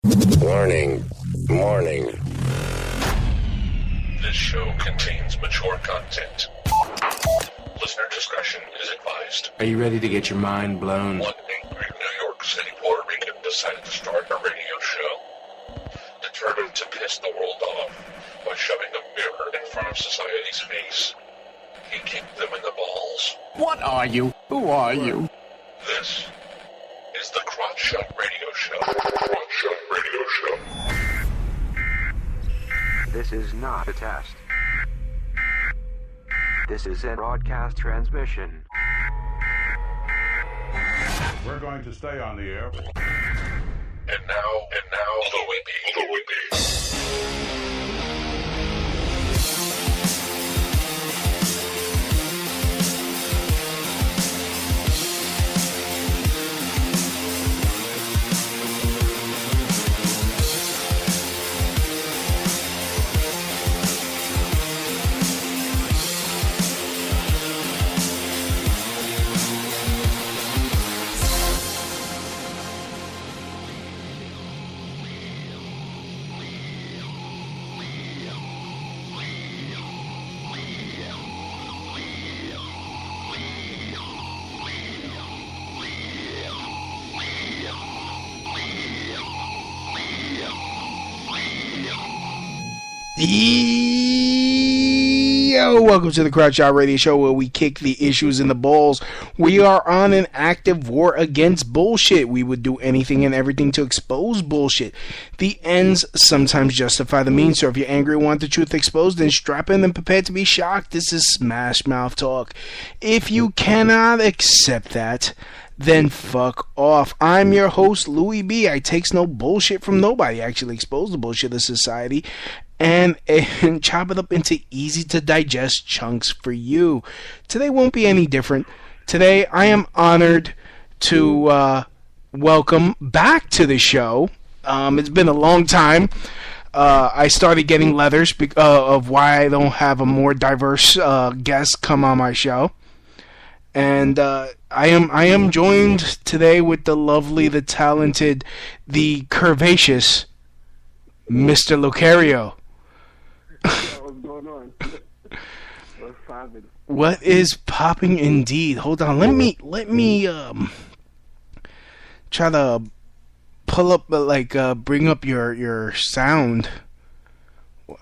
Warning. Warning. This show contains mature content. Listener discretion is advised. Are you ready to get your mind blown? One angry New York City Puerto Rican decided to start a radio show, determined to piss the world off by shoving a mirror in front of society's face. He kicked them in the balls. What are you? Who are you? This is the Crotch Shot Radio Show. Crotch Shot Radio Show. This is not a test. This is a broadcast transmission. We're going to stay on the air. And now, the Whippy. Yo, welcome to the Crotch Shot Radio Show, where we kick the issues in the balls. We are on an active war against bullshit. We would do anything and everything to expose bullshit. The ends sometimes justify the means, so if you're angry and want the truth exposed, then strap in and prepare to be shocked. This is Smash Mouth Talk. If you cannot accept that, then fuck off. I'm your host, Louis B. I takes no bullshit from nobody. I actually expose the bullshit of society and chop it up into easy to digest chunks for you. Today won't be any different. Today I am honored to welcome back to the show. It's been a long time. I started getting letters of why I don't have a more diverse guest come on my show. And I am joined today with the lovely, the talented, the curvaceous Mr. Lucario. What's going on? What's popping? What is popping indeed? Hold on, let me try to pull up, bring up your sound.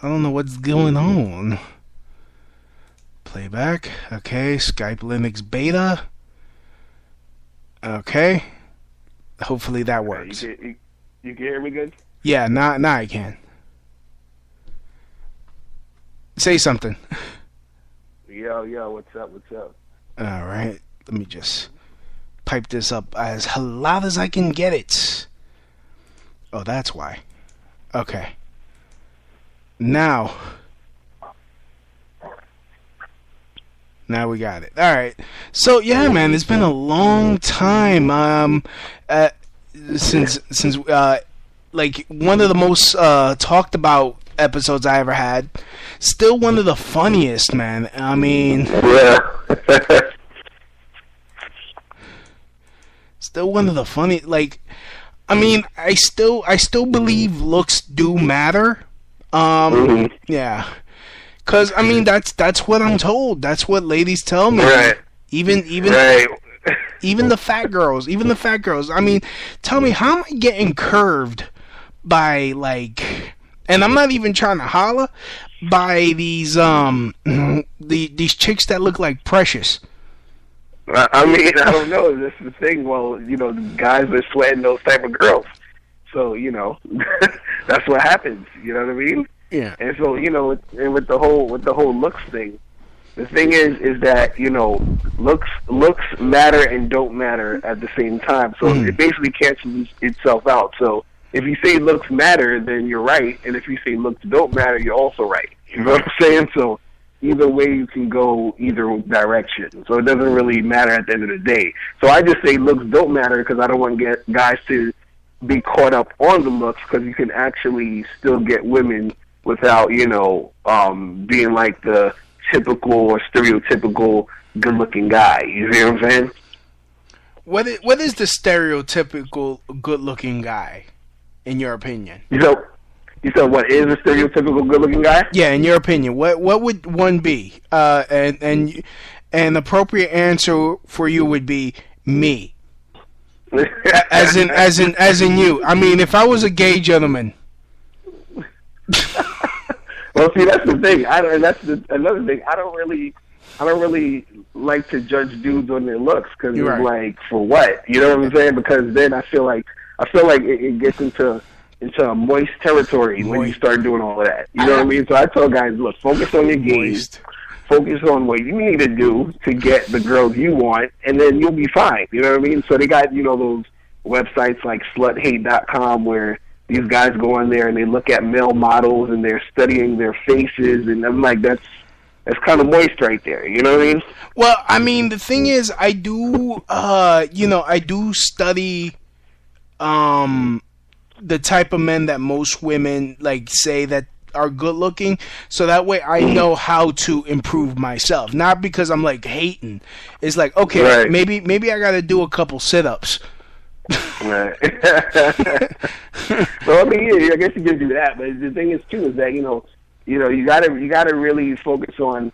I don't know what's going on. Playback. Okay, Skype Linux beta. Okay. Hopefully that works. You can hear me good? Yeah, now I can. Say something. Yo, what's up? Alright, let me just pipe this up as loud as I can get it. Oh, that's why. Okay. Now we got it. Alright. So, yeah, man, it's been a long time. Since one of the most talked about episodes I ever had. Still one of the funniest, man. I mean, Yeah. still one of the funny. I still believe looks do matter. Yeah, because I mean that's what I'm told. That's what ladies tell me. Right. Even Right. even the fat girls. I mean, tell me, how am I getting curved by and I'm not even trying to holler, by these these chicks that look like Precious. I mean, I don't know. This is the thing. Well, the guys are sweating those type of girls. So, that's what happens. You know what I mean? Yeah. And so, and with the whole looks thing, the thing is that, looks matter and don't matter at the same time. So it basically cancels itself out. So if you say looks matter, then you're right. And if you say looks don't matter, you're also right. You know what I'm saying? So either way, you can go either direction. So it doesn't really matter at the end of the day. So I just say looks don't matter because I don't want to get guys to be caught up on the looks, because you can actually still get women without, being like the typical or stereotypical good-looking guy. You see what I'm saying? What is the stereotypical good-looking guy? in your opinion? You said what is a stereotypical good-looking guy? Yeah, in your opinion, what would one be? And an appropriate answer for you would be me. as in you. I mean, if I was a gay gentleman. Well, see, that's the thing. Another thing. I don't really like to judge dudes on their looks because it's right. like, for what? You know what I'm saying? Because then I feel like it gets into a moist territory when you start doing all of that. You know what I mean? So I tell guys, look, focus on your game. Focus on what you need to do to get the girls you want, and then you'll be fine. You know what I mean? So they got, those websites like sluthate.com where these guys go on there and they look at male models and they're studying their faces, and I'm like, that's kind of moist right there. You know what I mean? Well, I mean, the thing is, I do study the type of men that most women say that are good looking, so that way I know how to improve myself. Not because I'm hating. It's like, okay, right. maybe I gotta do a couple sit-ups. Right. Well, I mean, yeah, I guess you can do that, but the thing is too is that you gotta really focus on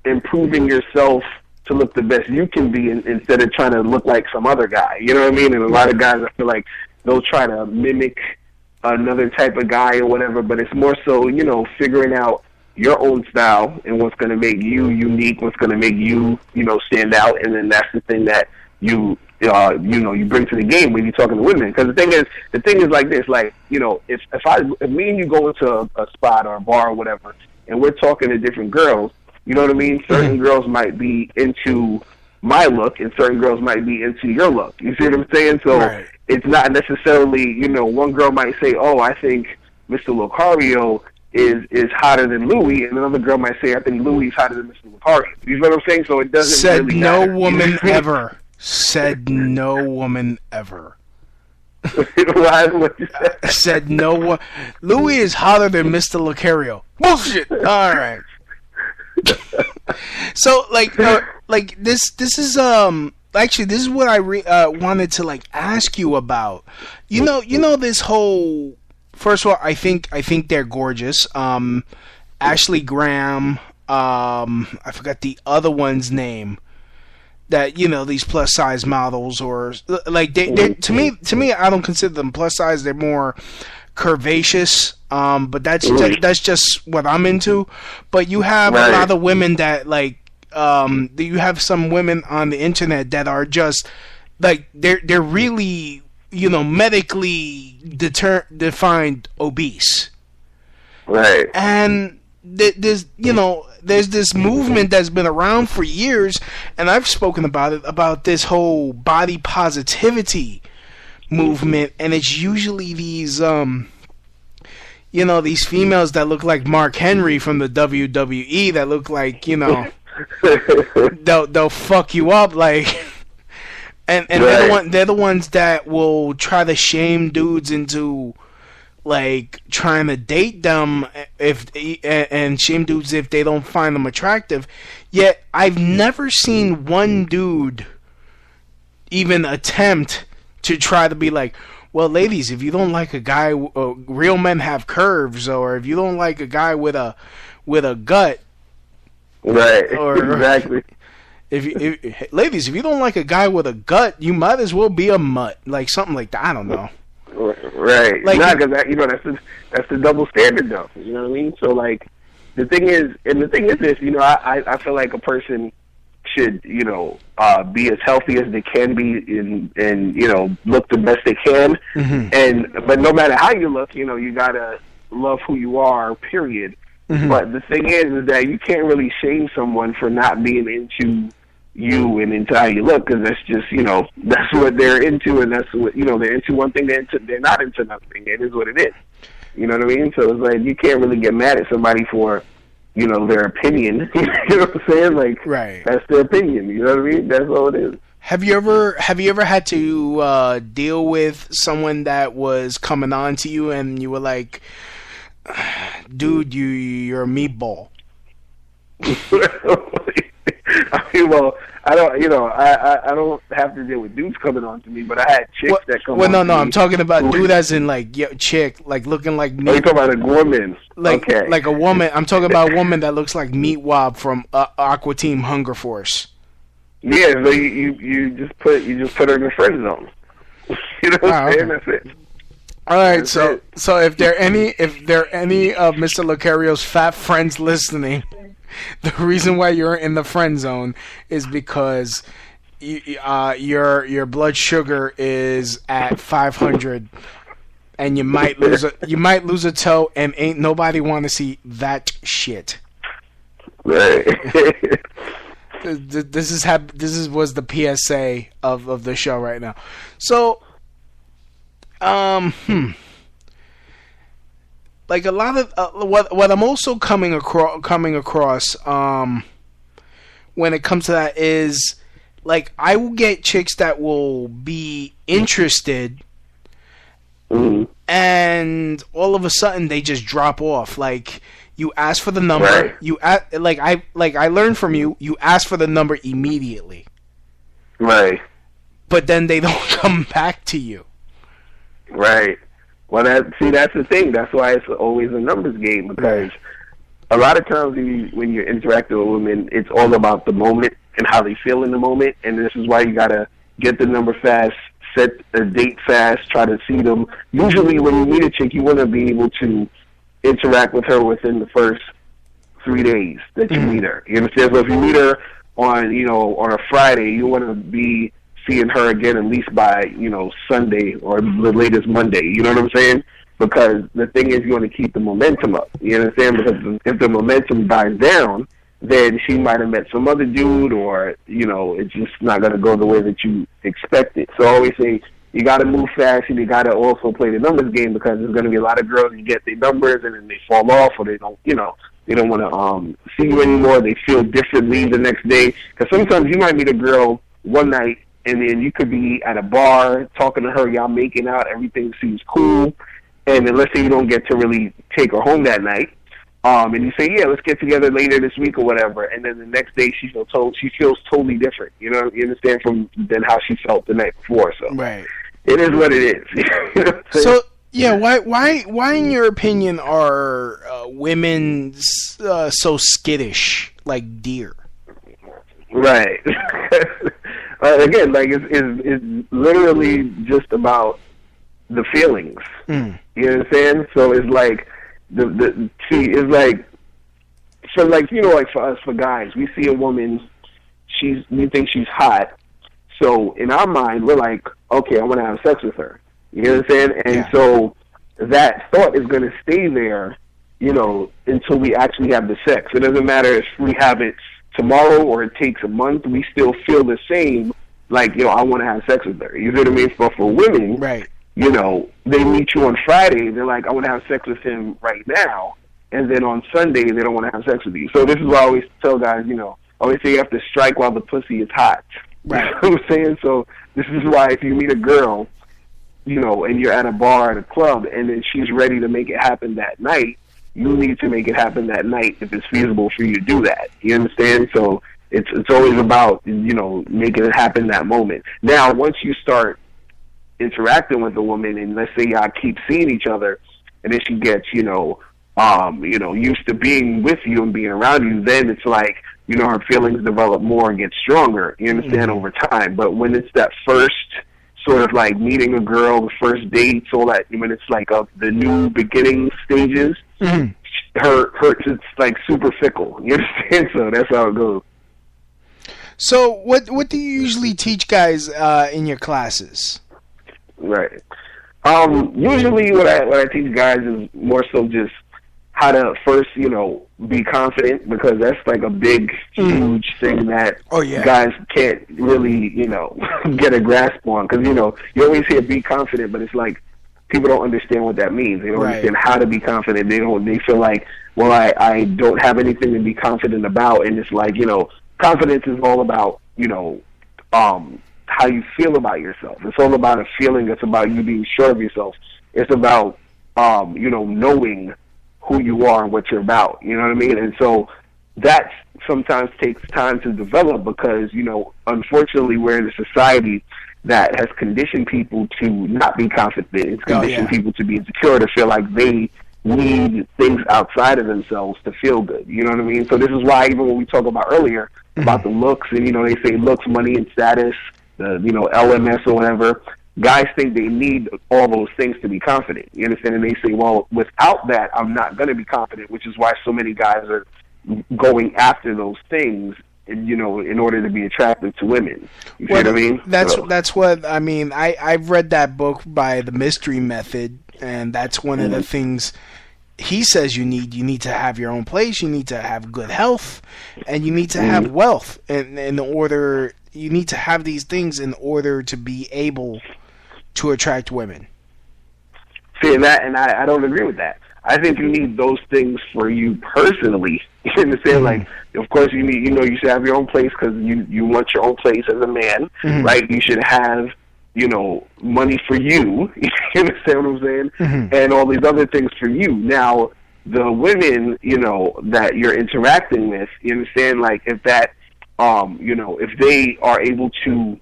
improving yourself to look the best you can be instead of trying to look like some other guy. You know what I mean? And a lot of guys, I feel like they'll try to mimic another type of guy or whatever, but it's more so, figuring out your own style and what's going to make you unique, what's going to make you, stand out, and then that's the thing that you bring to the game when you're talking to women. Because the thing is like this, if me and you go into a spot or a bar or whatever, and we're talking to different girls, you know what I mean? Certain girls might be into my look, and certain girls might be into your look. You see what I'm saying? So right. It's not necessarily, one girl might say, "Oh, I think Mr. Lucario is hotter than Louis," and another girl might say, "I think Louis is hotter than Mr. Lucario." You know what I'm saying? So it doesn't said really no matter. Woman ever. Said no woman ever. What you said? Said no one. Louis is hotter than Mr. Lucario. Bullshit. All right. So this is actually this is what I wanted to ask you about. You know this whole. First of all, I think they're gorgeous. Ashley Graham. I forgot the other one's name. That these plus size models or they to me I don't consider them plus size. They're more curvaceous. But that's just what I'm into. But you have a lot of women that you have some women on the internet that are just they're really medically defined obese. Right. And there's this movement that's been around for years, and I've spoken about it, about this whole body positivity movement, and it's usually these these females that look like Mark Henry from the WWE that look like, they'll fuck you up and right. they're the ones that will try to shame dudes into trying to date them and shame dudes if they don't find them attractive. Yet I've never seen one dude even attempt to try to be like, well, ladies, if you don't like a guy, real men have curves, or if you don't like a guy with a gut, right? Or, exactly. Ladies, if you don't like a guy with a gut, you might as well be a mutt, something like that. I don't know. Right. Because that's the double standard, though. You know what I mean? So the thing is this. I feel like a person should be as healthy as they can be and look the best they can. Mm-hmm. But no matter how you look, you gotta love who you are. Period. Mm-hmm. But the thing is that you can't really shame someone for not being into you and into how you look, because that's just that's what they're into, and that's what they're into one thing, they're not into another thing. It is what it is. You know what I mean? So it's you can't really get mad at somebody for their opinion. You know what I'm saying? Right. That's their opinion. You know what I mean? That's all it is. Have you ever had to deal with someone that was coming on to you and you were like, dude, you're a meatball? I mean, well, I don't, I don't have to deal with dudes coming on to me, but I had chicks that come on to me. I'm talking about dude as in, like, chick, like, looking like meat. Oh, you talking about a woman? Like, okay. Like a woman. I'm talking about a woman that looks like Meat Wob from Aqua Team Hunger Force. Yeah, so you just put her in the friend zone. You know what I'm saying? Okay. That's it. All right, so if there are any of Mr. Lucario's fat friends listening, the reason why you're in the friend zone is because your blood sugar is at 500, and you might lose a toe, and ain't nobody want to see that shit. Right. This was the PSA of the show right now. So, like a lot of what I'm also coming across when it comes to that is, like, I will get chicks that will be interested, and all of a sudden they just drop off. Like, you ask for the number, right. I learned from you. You ask for the number immediately, right? But then they don't come back to you, right? Well, that's the thing. That's why it's always a numbers game, because a lot of times when you're interacting with women, it's all about the moment and how they feel in the moment, and this is why you gotta get the number fast, set a date fast, try to see them. Usually, when you meet a chick, you want to be able to interact with her within the first 3 days that you meet her. You understand? So if you meet her on a Friday, you want to be seeing her again at least by, Sunday or the latest Monday. You know what I'm saying? Because the thing is, you want to keep the momentum up. You understand? Because if the momentum dies down, then she might have met some other dude, or, it's just not going to go the way that you expected. So I always say, you got to move fast, and you got to also play the numbers game, because there's going to be a lot of girls who get their numbers and then they fall off, or they don't, they don't want to see you anymore. They feel differently the next day. Because sometimes you might meet a girl one night, and then you could be at a bar talking to her, y'all making out, everything seems cool, and then let's say you don't get to really take her home that night, and you say, yeah, let's get together later this week or whatever, and then the next day she feels totally different. You understand, than how she felt the night before. So right. It is what it is. So yeah, why in your opinion are women so skittish like deer? Right. Again, like it's literally just about the feelings. You understand? So it's like it's like, so like, like for us, for guys, we see a woman, we think she's hot. So in our mind, we're like, okay, I want to have sex with her. You understand? And so that thought is going to stay there, until we actually have the sex. It doesn't matter if we have it tomorrow or it takes a month. We still feel the same, like, I want to have sex with her. You know what I mean? But for women, right, they meet you on Friday, they're like, I want to have sex with him right now. And then on Sunday, they don't want to have sex with you. So this is why I always tell guys, I always say you have to strike while the pussy is hot. Right. You know what I'm saying? So this is why if you meet a girl, and you're at a bar at a club, and then she's ready to make it happen that night, you need to make it happen that night if it's feasible for you to do that. You understand? So it's always about, making it happen that moment. Now, once you start interacting with a woman, and let's say y'all keep seeing each other, and then she gets, used to being with you and being around you, then it's like, her feelings develop more and get stronger, you understand, over time. But when it's that first sort of like meeting a girl, the first dates, all that, when it's like the new beginning stages, her it's like super fickle, you understand? So that's how it goes. So what do you usually teach guys in your classes? Right. Usually what I teach guys is more so just how to first, be confident, because that's like a big, huge thing that guys can't really, get a grasp on. Because, you always hear be confident, but it's like people don't understand what that means. They don't understand how to be confident. They feel like, well, I don't have anything to be confident about. And it's like, confidence is all about, how you feel about yourself. It's all about a feeling. It's about you being sure of yourself. It's about, knowing who you are and what you're about. You know what I mean? And so that sometimes takes time to develop because, unfortunately we're in a society that has conditioned people to not be confident. It's conditioned people to be insecure, to feel like they need things outside of themselves to feel good. You know what I mean? So this is why even when we talk about earlier about the looks, and, they say looks, money, and status, the, LMS or whatever, guys think they need all those things to be confident. You understand? And they say, well, without that, I'm not going to be confident, which is why so many guys are going after those things, in order to be attractive to women. You see what I mean? That's what I mean. I've read that book by The Mystery Method, and that's one of the things he says you need. You need to have your own place. You need to have good health, and you need to have wealth. And you need to have these things in order to be able to attract women. See, and I don't agree with that. I think you need those things for you personally. You understand? Like, of course, you need, you should have your own place because you want your own place as a man, right? You should have, money for you. You understand what I'm saying? And all these other things for you. Now, the women, that you're interacting with, you understand? Like, if that, if they are able to,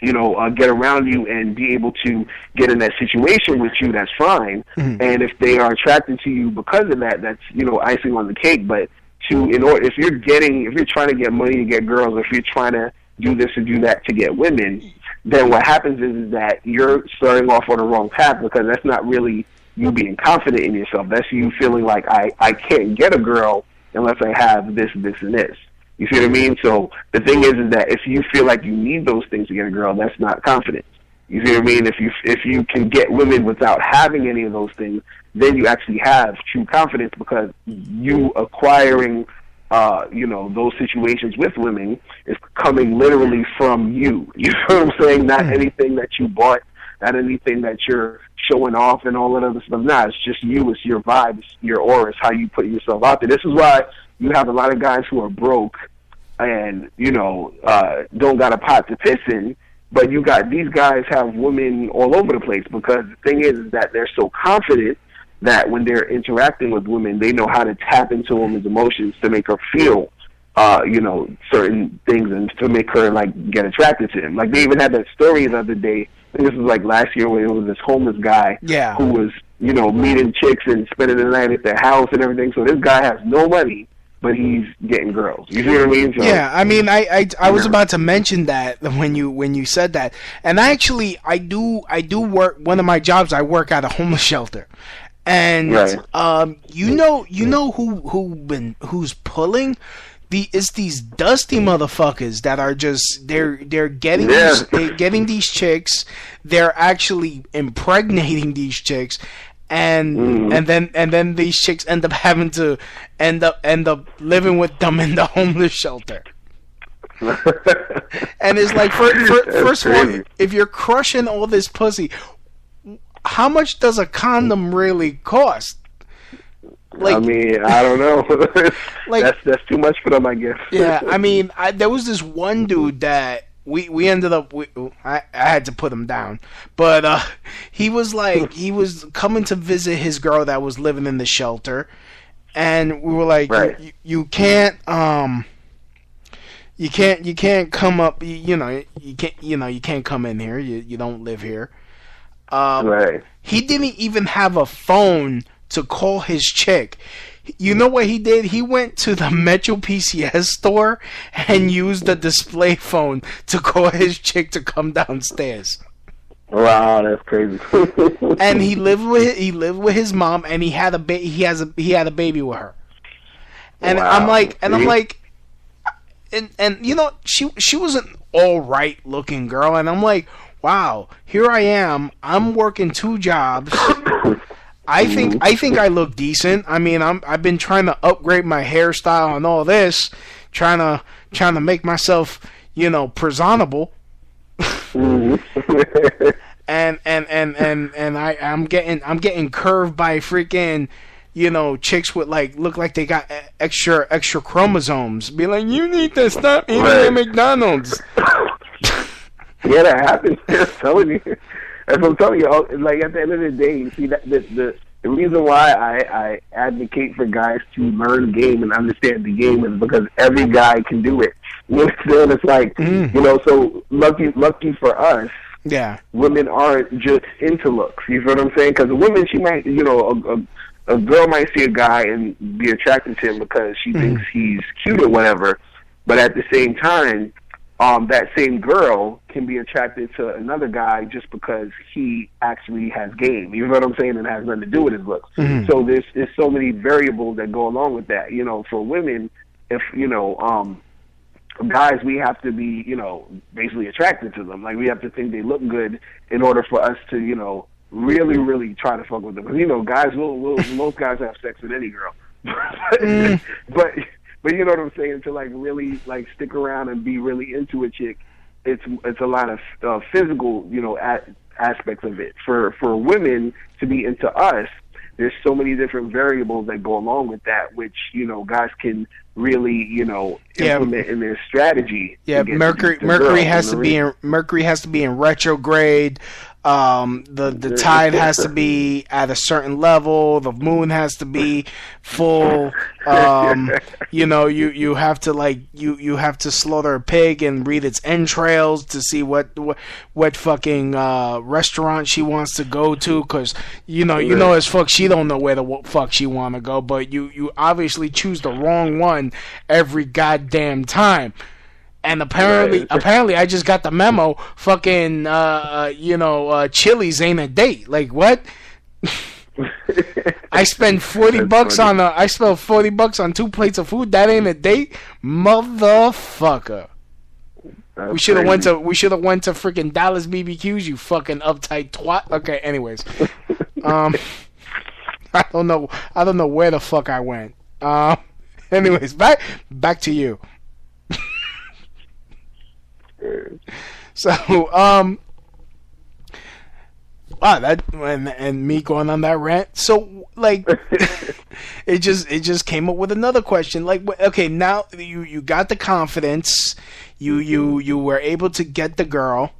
get around you and be able to get in that situation with you, that's fine. And if they are attracted to you because of that, that's, icing on the cake. But if you're trying to get money to get girls, or if you're trying to do this or do that to get women, then what happens is that you're starting off on the wrong path, because that's not really you being confident in yourself. That's you feeling like I can't get a girl unless I have this, this, and this. You see what I mean? So the thing is that if you feel like you need those things to get a girl, that's not confidence. You see what I mean? If you can get women without having any of those things, then you actually have true confidence, because you acquiring, those situations with women is coming literally from you. You know what I'm saying? Not anything that you bought, not anything that you're showing off and all that other stuff. Nah, it's just you. It's your vibe, it's your aura, it's how you put yourself out there. This is why you have a lot of guys who are broke and, don't got a pot to piss in, but these guys have women all over the place, because the thing is that they're so confident that when they're interacting with women, they know how to tap into a woman's emotions to make her feel, certain things, and to make her, like, get attracted to him. Like, they even had that story the other day, I think this was, like, last year, where it was this homeless guy who was, meeting chicks and spending the night at their house and everything. So this guy has no money, but he's getting girls. You see what I mean? So, yeah, I mean, I was about to mention that when you said that, and I do work. One of my jobs, I work at a homeless shelter, and who's pulling it's these dusty motherfuckers that are just they're getting getting these chicks, they're actually impregnating these chicks. And then these chicks end up having to end up living with them in the homeless shelter. And it's like, first of all, if you're crushing all this pussy, how much does a condom really cost? Like, I mean, I don't know. Like, that's too much for them, I guess. Yeah, I mean, there was this one dude that we ended up. I had to put him down, but he was coming to visit his girl that was living in the shelter, and we were like, you can't come up. You can't come in here. You don't live here. He didn't even have a phone to call his chick. You know what he did? He went to the Metro PCS store and used the display phone to call his chick to come downstairs. Wow, that's crazy. And he lived with his mom, and he had a baby with her. And wow. I'm like, she was an all right looking girl, and I'm like, wow, here I am. I'm working 2 jobs. I think I look decent. I mean, I've been trying to upgrade my hairstyle and all this, trying to make myself, presentable. and I'm getting curved by freaking, chicks with look like they got extra chromosomes. Be like, you need to stop eating at McDonald's. Yeah, that happens. I'm telling you. That's what I'm telling you. Like, at the end of the day, you see that the the reason why I advocate for guys to learn the game and understand the game is because every guy can do it. You know, it's like, so lucky for us, yeah, women aren't just into looks. You know what I'm saying? Because a woman, she might, a girl might see a guy and be attracted to him because she thinks he's cute or whatever. But at the same time, that same girl can be attracted to another guy just because he actually has game. You know what I'm saying? And it has nothing to do with his looks. So there's so many variables that go along with that. You know, for women, if guys, we have to be, basically attracted to them. Like, we have to think they look good in order for us to, really, really try to fuck with them. Because, guys most guys have sex with any girl. But you know what I'm saying? To like really like stick around and be really into a chick, it's a lot of physical, aspects of it. For women to be into us, there's so many different variables that go along with that, which guys can really implement in their strategy. Yeah, Mercury has to be in retrograde. The tide has to be at a certain level. The moon has to be full. You have to you have to slaughter a pig and read its entrails to see what fucking restaurant she wants to go to, because as fuck she don't know where the fuck she want to go, but you obviously choose the wrong one every goddamn time. And apparently, I just got the memo. Fucking, Chili's ain't a date. Like, what? I spent $40 on 2 plates of food. That ain't a date, motherfucker. We should have went to freaking Dallas BBQs. You fucking uptight twat. Okay, anyways, I don't know where the fuck I went. Anyways, back to you. So, that and me going on that rant. So, like, it just came up with another question. Like, okay, now you got the confidence, you were able to get the girl.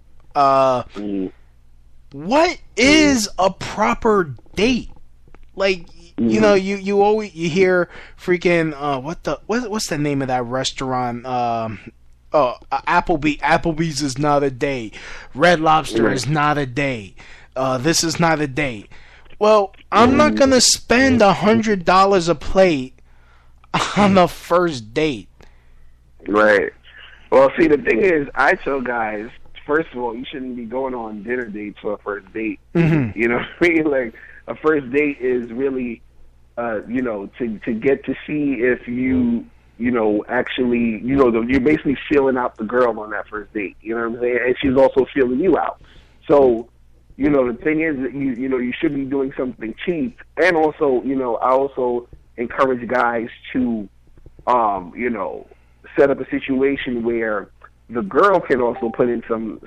What is a proper date? Like, you always hear freaking what's the name of that restaurant? Applebee's is not a date. Red Lobster is not a date. This is not a date. Well, I'm not gonna spend $100 a plate on the first date. Right. Well, see, the thing is, I tell guys, first of all, you shouldn't be going on dinner dates for a first date. You know what I mean? Like, a first date is really, to get to see if actually, you're basically feeling out the girl on that first date. You know what I'm saying? And she's also feeling you out. So, the thing is that you should be doing something cheap. And also, I also encourage guys to, set up a situation where the girl can also put in some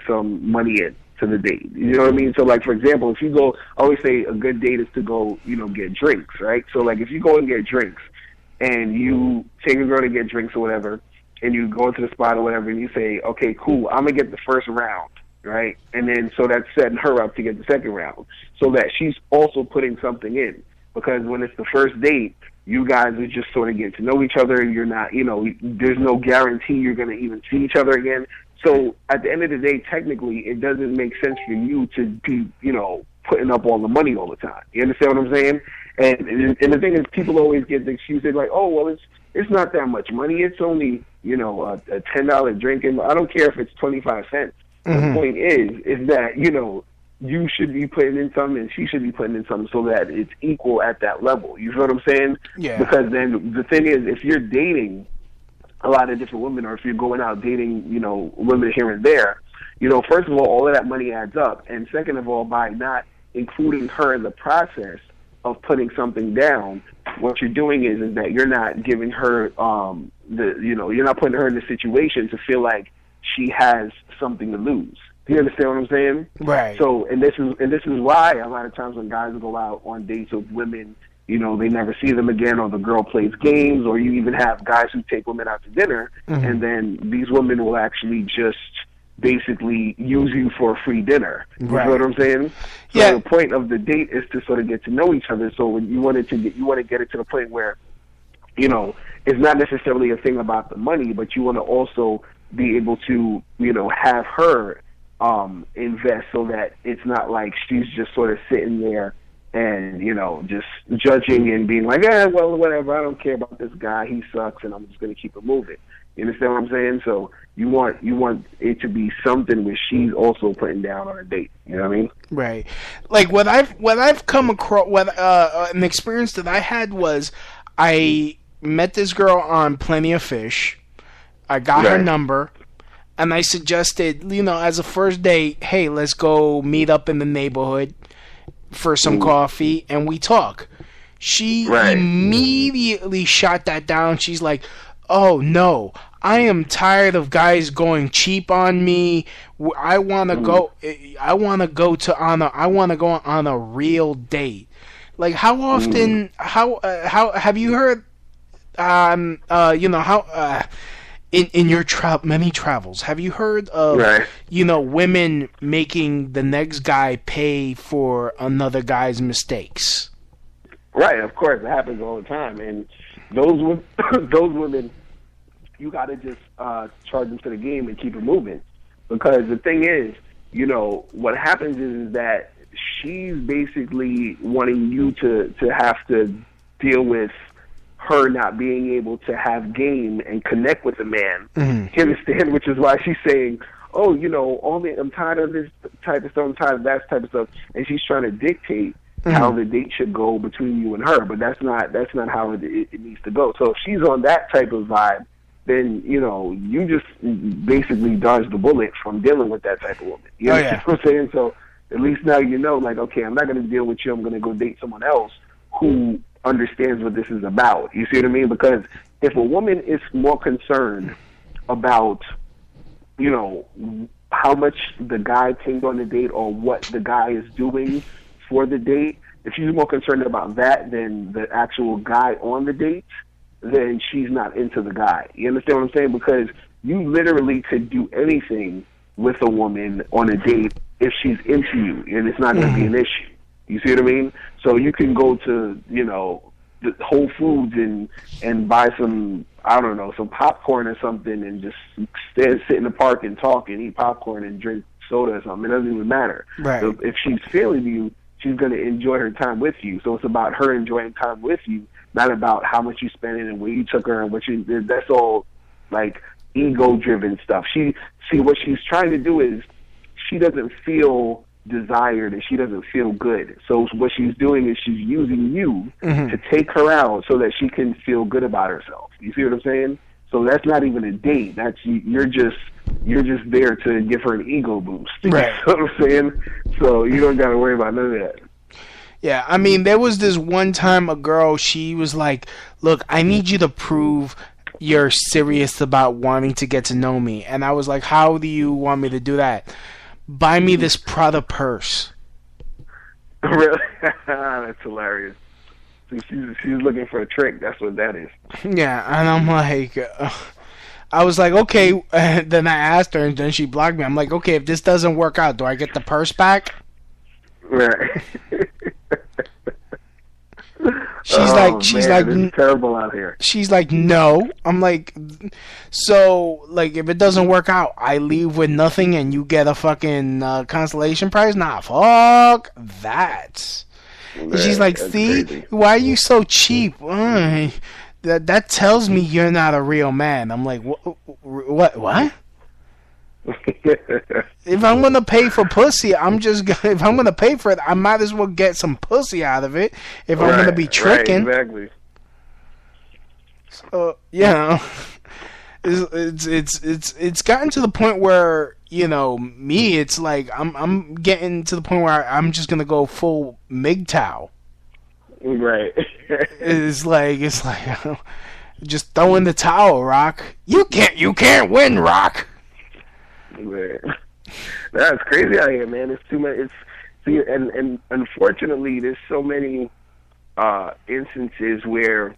money in to the date. You know what I mean? So, like, for example, if you go, I always say a good date is to go, get drinks, right? So, like, if you go and get drinks, and you take a girl to get drinks or whatever, and you go to the spot or whatever, and you say, okay, cool, I'm going to get the first round, right? And then, so that's setting her up to get the second round, so that she's also putting something in. Because when it's the first date, you guys are just sort of getting to know each other, and you're not, there's no guarantee you're going to even see each other again. So at the end of the day, technically, it doesn't make sense for you to be, putting up all the money all the time. You understand what I'm saying? And the thing is, people always get the excuse, they're like, oh, well, it's not that much money. It's only, a $10 drink, and I don't care if it's 25 cents. The point is that, you should be putting in something and she should be putting in something so that it's equal at that level. You know what I'm saying? Yeah. Because then the thing is, if you're dating a lot of different women, or if you're going out dating, women here and there, first of all of that money adds up. And second of all, by not including her in the process of putting something down, what you're doing is that you're not giving her you're not putting her in the situation to feel like she has something to lose. Do you understand what I'm saying? Right. So, and this is why a lot of times when guys go out on dates with women, they never see them again, or the girl plays games, or you even have guys who take women out to dinner, and then these women will actually just basically use you for a free dinner. You Right. know what I'm saying? So Yeah. the point of the date is to sort of get to know each other. So when you want to get it to the point where, you know, it's not necessarily a thing about the money, but you want to also be able to, you know, have her invest, so that it's not like she's just sort of sitting there and, you know, just judging and being like, well, whatever, I don't care about this guy, he sucks, and I'm just going to keep it moving. You understand what I'm saying? So you want it to be something where she's also putting down on a date. You know what I mean? Right. Like what I've come across, an experience that I had was, I met this girl on Plenty of Fish. I got her Right. number, and I suggested, you know, as a first date, hey, let's go meet up in the neighborhood for some coffee, and we talk. She Right. immediately shot that down. She's like, oh no, I am tired of guys going cheap on me. I want to go on a real date. Like, how often, how have you heard, you know, how, in your many travels, have you heard of, Right. you know, women making the next guy pay for another guy's mistakes? Right, of course, it happens all the time, and those women, you got to just charge them to the game and keep it moving, because the thing is, you know, what happens is that she's basically wanting you to have to deal with her not being able to have game and connect with the man. You understand? Which is why she's saying, oh, you know, I'm tired of this type of stuff, I'm tired of that type of stuff, and she's trying to dictate how the date should go between you and her, but that's not how it needs to go. So if she's on that type of vibe, then, you know, you just basically dodge the bullet from dealing with that type of woman. You know what I'm saying? So at least now you know, like, okay, I'm not going to deal with you. I'm going to go date someone else who understands what this is about. You see what I mean? Because if a woman is more concerned about, you know, how much the guy paid on the date or what the guy is doing for the date, if she's more concerned about that than the actual guy on the date, then she's not into the guy. You understand what I'm saying? Because you literally could do anything with a woman on a date if she's into you, and it's not going to be an issue. You see what I mean? So you can go to, you know, the Whole Foods and buy some, I don't know, some popcorn or something, and just sit in the park and talk and eat popcorn and drink soda or something. It doesn't even matter. Right. So if she's feeling you, she's going to enjoy her time with you. So it's about her enjoying time with you, not about how much you spent and where you took her and what you did. That's all like ego-driven stuff. What she's trying to do is, she doesn't feel desired and she doesn't feel good. So what she's doing is she's using you to take her out so that she can feel good about herself. You see what I'm saying? So that's not even a date. That's you're just there to give her an ego boost. Right. You know what I'm saying? So you don't got to worry about none of that. Yeah, I mean, there was this one time a girl, she was like, look, I need you to prove you're serious about wanting to get to know me. And I was like, how do you want me to do that? Buy me this Prada purse. Really? That's hilarious. So she's looking for a trick. That's what that is. Yeah, and I'm like, I was like, okay. Then I asked her, and then she blocked me. I'm like, okay, if this doesn't work out, do I get the purse back? Right. She's like, it's terrible out here. She's like, no. I'm like, so, like, if it doesn't work out, I leave with nothing and you get a fucking consolation prize? Nah, fuck that. And she's like, That's see, crazy. why are you so cheap? That tells me you're not a real man. I'm like, what? If I'm gonna pay for pussy, if I'm gonna pay for it, I might as well get some pussy out of it. If I'm gonna be tricking, right, exactly. So, you know, it's gotten to the point where, you know, me, it's like I'm getting to the point where I'm just gonna go full MGTOW. Right. It's like just throw in the towel, Rock. You can't win, Rock. Man. That's crazy out here, man. It's too much. And unfortunately, there's so many instances where,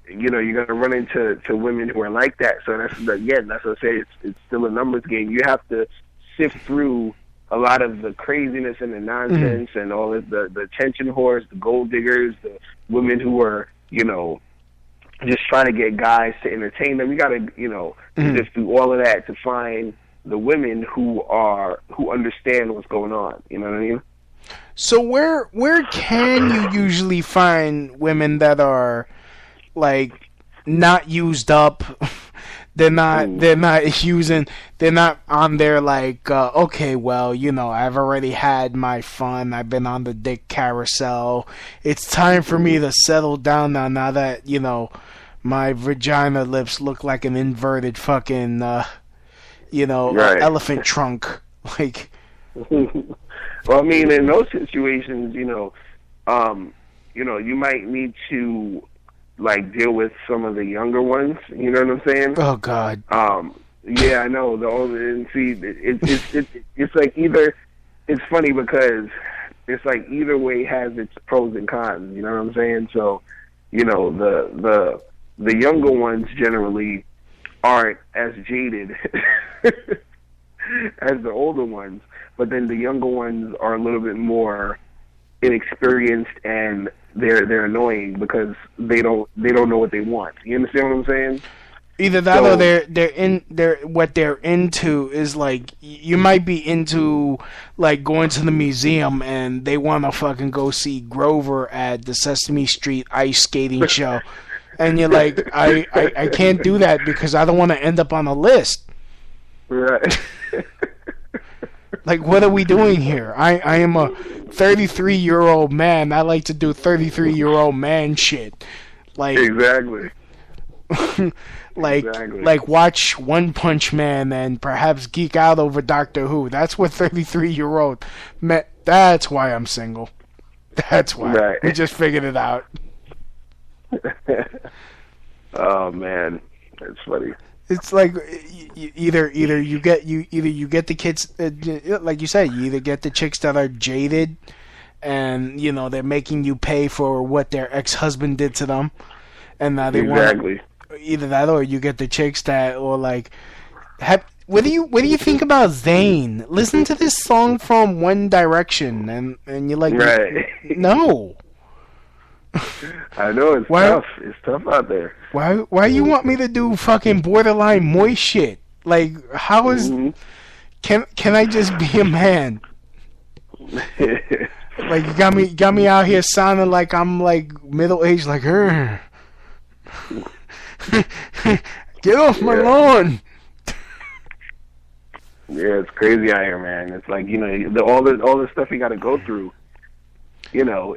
you know, you're gonna run into women who are like that. So that's what I say. It's still a numbers game. You have to sift through a lot of the craziness and the nonsense and all of the attention whores, the gold diggers, the women who are, you know, just trying to get guys to entertain them. You got to, you know, sift through all of that to find the women who understand what's going on. You know what I mean? So where can you usually find women that are like not used up? They're not on there like, okay, well, you know, I've already had my fun. I've been on the dick carousel. It's time for me to settle down now that, you know, my vagina lips look like an inverted fucking, elephant trunk. Like, well, I mean, in those situations, you know, you might need to, like, deal with some of the younger ones. You know what I'm saying? Oh God. Yeah, I know. The older, and see, it's like either. It's funny because it's like either way has its pros and cons. You know what I'm saying? So, you know, the younger ones generally aren't as jaded as the older ones, but then the younger ones are a little bit more inexperienced and they're annoying because they don't know what they want. You understand what I'm saying? Either that or they're what they're into is like, you might be into like going to the museum and they want to fucking go see Grover at the Sesame Street ice skating show, and you're like, I can't do that because I don't want to end up on a list. Right. Like, what are we doing here? I am a 33-year-old man. I like to do 33-year-old man shit. Like, exactly. like watch One Punch Man and perhaps geek out over Doctor Who. That's what 33-year-old man. That's why I'm single. That's why. Right. We just figured it out. Oh man, that's funny. It's like either you get the kids, like you said, you either get the chicks that are jaded, and you know they're making you pay for what their ex-husband did to them, and now they want either that, or you get the chicks that, or like, what do you think about Zayn? Listen to this song from One Direction, and you're like, right. No. I know, it's tough. It's tough out there. Why you want me to do fucking borderline moist shit? Like, how is can I just be a man? Like, you got me out here sounding like I'm like middle aged, like her. Get off my lawn. Yeah, it's crazy out here, man. It's like, you know, all the stuff you got to go through. You know,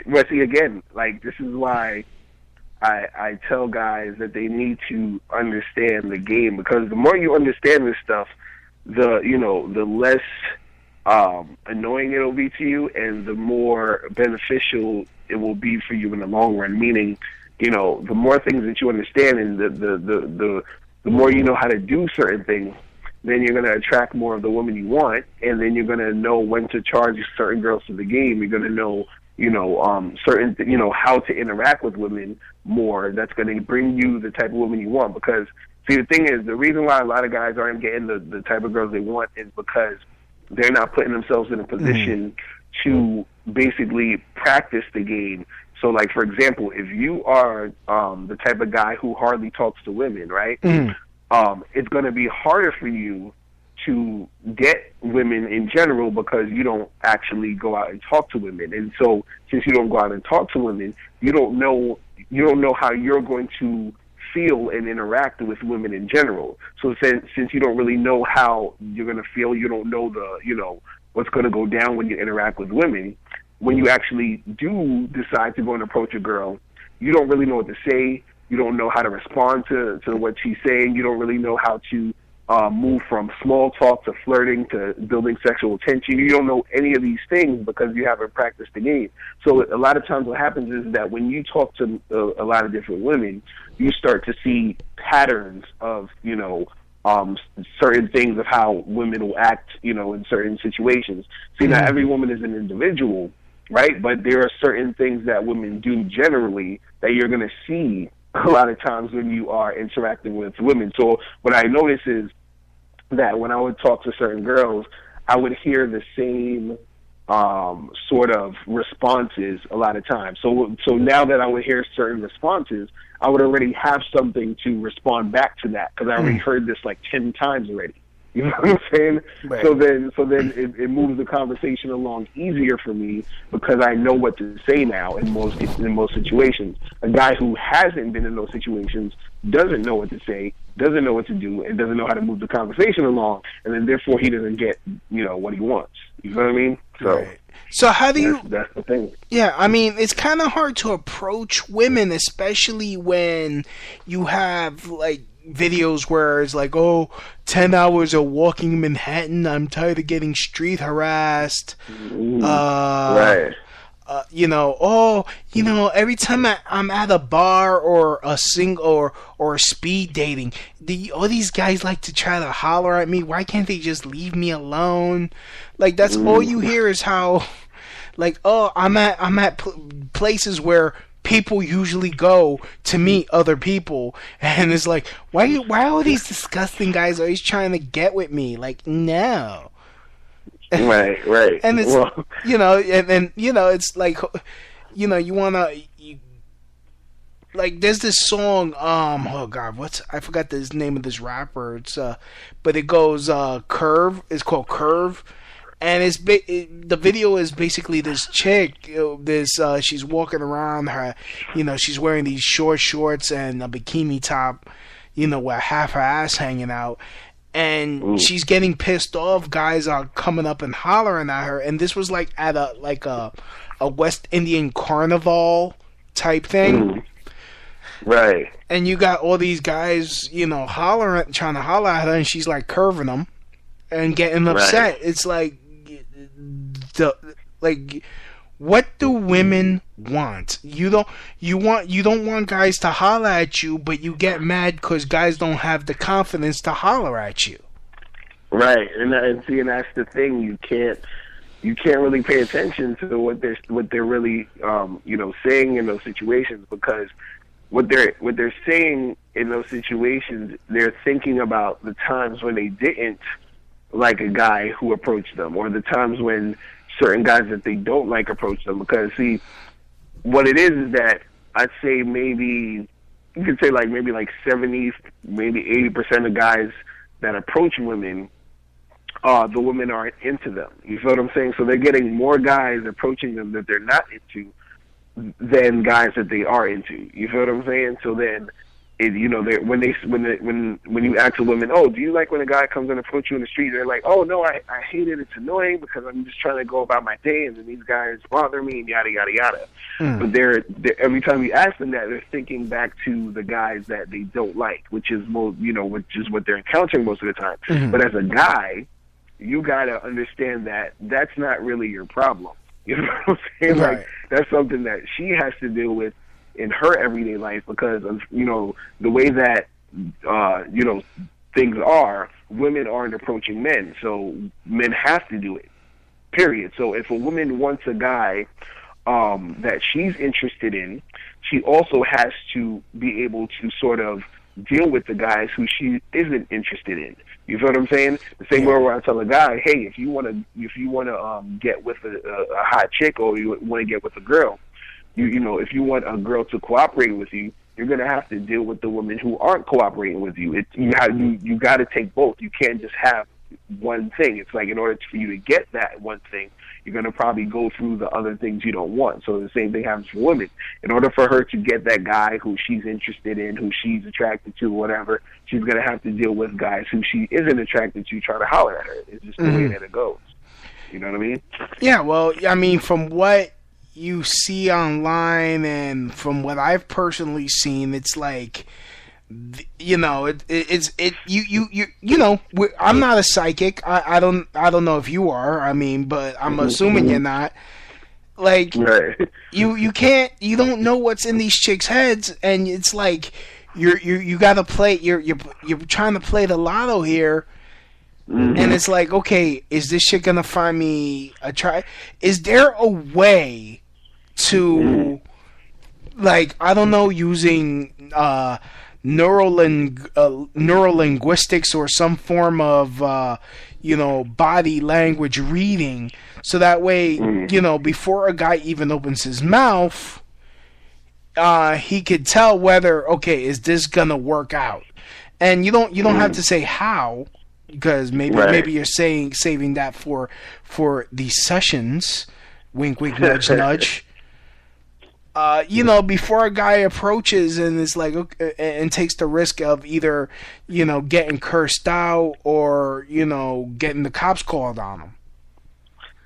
but see, again, like, this is why I tell guys that they need to understand the game, because the more you understand this stuff, the less annoying it'll be to you, and the more beneficial it will be for you in the long run. Meaning, you know, the more things that you understand, and the more you know how to do certain things, then you're going to attract more of the woman you want, and then you're going to know when to charge certain girls to the game. You're going to know, how to interact with women more. That's going to bring you the type of woman you want. Because, see, the thing is, the reason why a lot of guys aren't getting the type of girls they want is because they're not putting themselves in a position to basically practice the game. So, like, for example, if you are the type of guy who hardly talks to women, right? It's going to be harder for you to get women in general because you don't actually go out and talk to women. And so, since you don't go out and talk to women, you don't know how you're going to feel and interact with women in general. So, since you don't really know how you're going to feel, you don't know what's going to go down when you interact with women. When you actually do decide to go and approach a girl, you don't really know what to say. You don't know how to respond to what she's saying. You don't really know how to move from small talk to flirting to building sexual tension. You don't know any of these things because you haven't practiced the game. So a lot of times what happens is that when you talk to a lot of different women, you start to see patterns of, certain things of how women will act, in certain situations. See, not every woman is an individual, right? But there are certain things that women do generally that you're going to see a lot of times when you are interacting with women. So what I notice is that when I would talk to certain girls, I would hear the same sort of responses a lot of times. So now that I would hear certain responses, I would already have something to respond back to that because I already heard this like 10 times already. You know what I'm saying? Right. So then it moves the conversation along easier for me because I know what to say now in most situations. A guy who hasn't been in those situations doesn't know what to say, doesn't know what to do, and doesn't know how to move the conversation along, and then therefore he doesn't get, what he wants. You know what I mean? So, right. So how do you? That's the thing. Yeah, I mean, it's kind of hard to approach women, especially when you have like videos where it's like, 10 hours of walking Manhattan, I'm tired of getting street harassed. Right. Every time I'm at a bar or a single or speed dating, all these guys like to try to holler at me. Why can't they just leave me alone? Like, that's all you hear is how, like, I'm at places where people usually go to meet other people, and it's like, why are all these disgusting guys always trying to get with me? Like, no. Right. And it's, it's like, you want to, like, there's this song, I forgot the name of this rapper, but it goes, Curve, it's called Curve, and the video is basically this chick, she's walking around, her, she's wearing these short shorts and a bikini top, with half her ass hanging out, and she's getting pissed off. Guys are coming up and hollering at her, and this was like at a West Indian carnival type thing. Right. And you got all these guys, trying to holler at her, and she's like curving them and getting upset. Right. It's like, what do women want? You don't want guys to holler at you, but you get mad because guys don't have the confidence to holler at you. Right, and that's the thing. You can't really pay attention to what they're really saying in those situations, because what they're saying in those situations, they're thinking about the times when they didn't like a guy who approached them, or the times when certain guys that they don't like approach them. Because, see, what it is that I'd say maybe 70, maybe 80% of guys that approach women, the women aren't into them. You feel what I'm saying? So they're getting more guys approaching them that they're not into than guys that they are into. You feel what I'm saying? So then, when you ask a woman, do you like when a guy comes and approach you in the street? They're like, no, I hate it. It's annoying because I'm just trying to go about my day, and then these guys bother me, and yada yada yada. But they're every time you ask them that, they're thinking back to the guys that they don't like, which is what they're encountering most of the time. But as a guy, you gotta understand that that's not really your problem. You know what I'm saying? Right. Like, that's something that she has to deal with in her everyday life, because of the way that things are. Women aren't approaching men, so men have to do it, period. So if a woman wants a guy that she's interested in, she also has to be able to sort of deal with the guys who she isn't interested in. You feel what I'm saying? The same way where I tell a guy, hey, if you want to get with a hot chick, or you want to get with a girl, if you want a girl to cooperate with you, you're gonna have to deal with the women who aren't cooperating with you. You got to take both. You can't just have one thing. It's like, in order for you to get that one thing, you're gonna probably go through the other things you don't want. So the same thing happens for women. In order for her to get that guy who she's interested in, who she's attracted to, whatever, she's gonna have to deal with guys who she isn't attracted to, try to holler at her. It's just the way that it goes. You know what I mean? Yeah. Well, I mean, from what you see online and from what I've personally seen, it's like, I'm not a psychic. I don't know if you are. I mean, but I'm assuming you're not. Like, right. you don't know what's in these chicks' heads, and it's like you gotta play. You're trying to play the lotto here. And it's like, okay, is this shit gonna find me a try? Is there a way to, like, I don't know, using neurolinguistics or some form of body language reading, so that way before a guy even opens his mouth, he could tell whether, okay, is this gonna work out? And you don't have to say how, because maybe you're saving that for the sessions. Wink, wink, nudge, nudge. Before a guy approaches and is like, okay, and takes the risk of either, getting cursed out or, getting the cops called on him.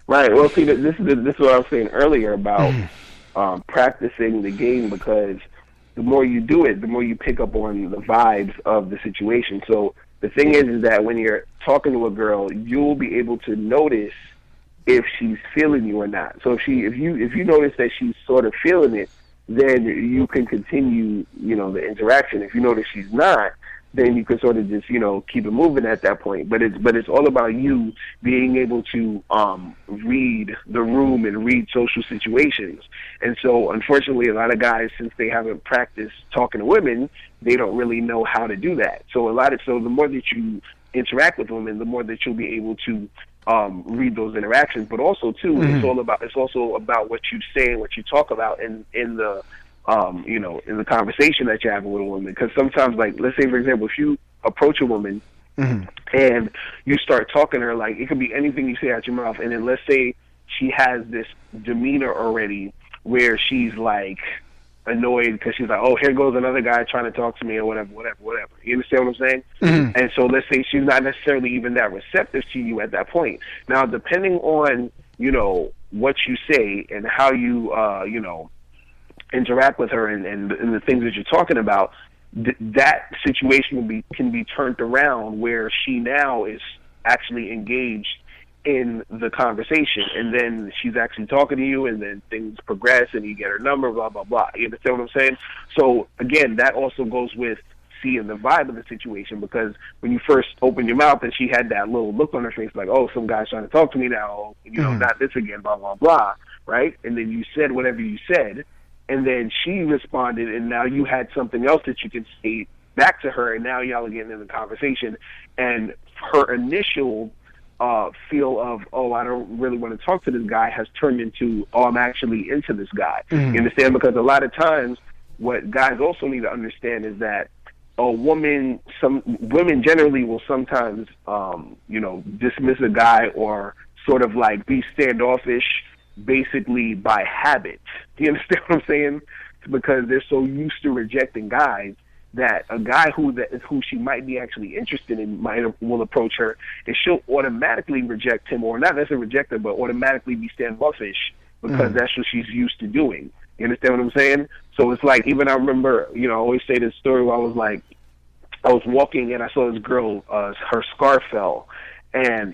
Right. Well, see, this is what I was saying earlier about practicing the game, because the more you do it, the more you pick up on the vibes of the situation. So the thing is that when you're talking to a girl, you'll be able to notice if she's feeling you or not. So if you notice that she's sort of feeling it, then you can continue, the interaction. If you notice she's not, then you can sort of just, keep it moving at that point. But it's all about you being able to read the room and read social situations. And so, unfortunately, a lot of guys, since they haven't practiced talking to women, they don't really know how to do that. So the more that you interact with women, the more that you'll be able to read those interactions. But also too, it's also about what you say and what you talk about in the in the conversation that you're having with a woman. Because sometimes, like, let's say for example, if you approach a woman and you start talking to her, like, it could be anything you say out your mouth, and then let's say she has this demeanor already where she's like annoyed because she's like, oh, here goes another guy trying to talk to me, or whatever. You understand what I'm saying? And so let's say she's not necessarily even that receptive to you at that point. Now, depending on, what you say and how you, interact with her and the things that you're talking about, that situation can be turned around where she now is actually engaged in the conversation, and then she's actually talking to you, and then things progress, and you get her number, blah, blah, blah. You understand what I'm saying? So, again, that also goes with seeing the vibe of the situation, because when you first opened your mouth and she had that little look on her face, like, oh, some guy's trying to talk to me now, not this again, blah, blah, blah, right? And then you said whatever you said, and then she responded, and now you had something else that you can say back to her, and now y'all are getting in the conversation, and her initial feel of, oh, I don't really want to talk to this guy, has turned into, oh, I'm actually into this guy. You understand? Because a lot of times what guys also need to understand is that women generally will sometimes, dismiss a guy or sort of like be standoffish basically by habit. You understand what I'm saying? Because they're so used to rejecting guys that a guy who she might be actually interested in will approach her, and she'll automatically reject him, or not necessarily reject him, but automatically be standoffish because that's what she's used to doing. You understand what I'm saying? So it's like, even I remember, I always say this story where I was walking and I saw this girl, her scarf fell, and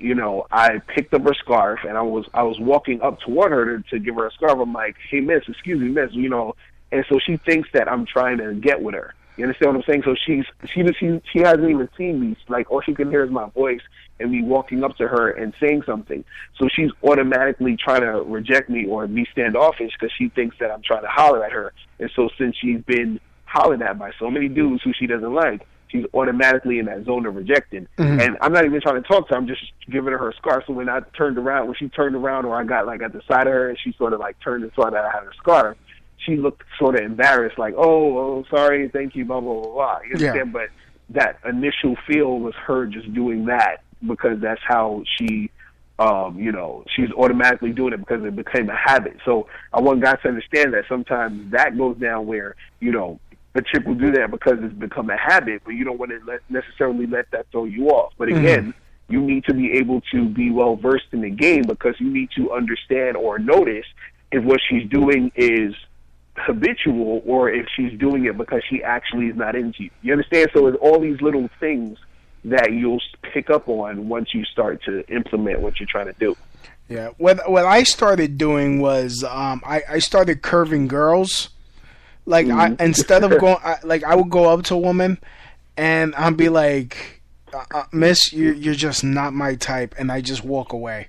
I picked up her scarf and I was walking up toward her to give her a scarf. I'm like, hey miss, excuse me miss, and so she thinks that I'm trying to get with her. You understand what I'm saying? So she hasn't even seen me. Like, all she can hear is my voice and me walking up to her and saying something. So she's automatically trying to reject me or be standoffish because she thinks that I'm trying to holler at her. And so since she's been hollered at by so many dudes who she doesn't like, she's automatically in that zone of rejecting. And I'm not even trying to talk to her. I'm just giving her scarf. So when she turned around, or I got like at the side of her and she sort of like turned and saw that I had her scarf, she looked sort of embarrassed, like, oh, sorry, thank you, blah, blah, blah, blah. You understand? Yeah. But that initial feel was her just doing that because that's how she, she's automatically doing it because it became a habit. So I want guys to understand that sometimes that goes down where, a chick will do that because it's become a habit, but you don't want to necessarily let that throw you off. But again, you need to be able to be well-versed in the game, because you need to understand or notice if what she's doing is habitual or if she's doing it because she actually is not into you. You understand? So it's all these little things that you'll pick up on once you start to implement what you're trying to do. Yeah. What I started doing was I started curving girls. Like, instead of going, I would go up to a woman and I'd be like, miss, you're just not my type, and I just walk away.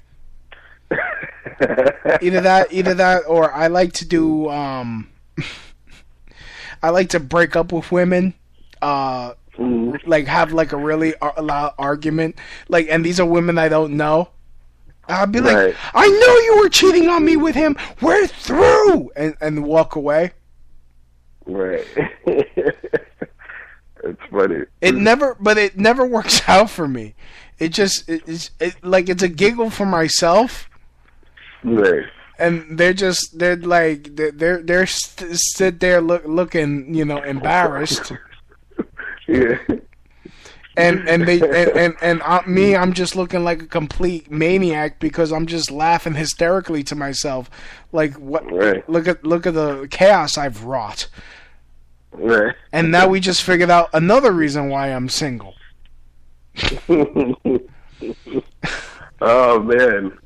Either that, or I like to do, I like to break up with women, like have like a really loud argument, like, and these are women I don't know. I'll be like, Right. I know you were cheating on me with him. We're through, and walk away. Right. It's funny. It never works out for me. It's like it's a giggle for myself, Right. and they're sit there looking, you know, embarrassed, Yeah. I'm just looking like a complete maniac because I'm just laughing hysterically to myself, like what? Right. Look at the chaos I've wrought, Right. and now we just figured out another reason why I'm single. Oh man.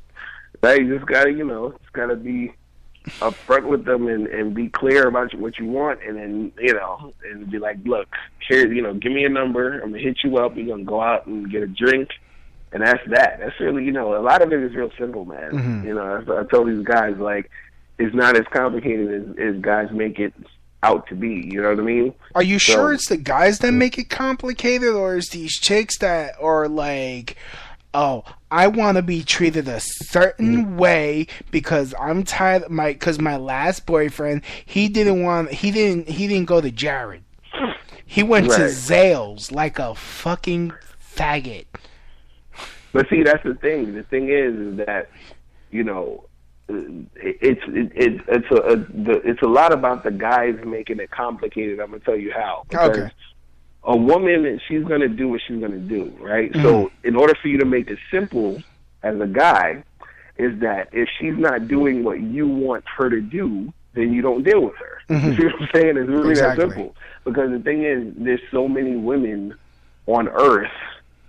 Now you just gotta, just gotta be upfront with them and be clear about what you want, and then, and be like, look, here, give me a number, I'm gonna hit you up, we're gonna go out and get a drink, and that's that. That's really, a lot of it is real simple, man. Mm-hmm. I told these guys, like, it's not as complicated as guys make it out to be, you know what I mean? Are you sure it's the guys that make it complicated, or is these chicks that are like, oh, I want to be treated a certain way because I'm tired of my last boyfriend, he didn't go to Jared. He went to Right. Zales like a fucking faggot. But see, that's the thing. The thing is that, it's a lot about the guys making it complicated. I'm gonna tell you how. Because Okay. a woman, she's gonna do what she's gonna do, right? So in order for you to make it simple as a guy, is that if she's not doing what you want her to do, then you don't deal with her. You see what I'm saying? It's really Exactly. that simple. Because the thing is, there's so many women on Earth.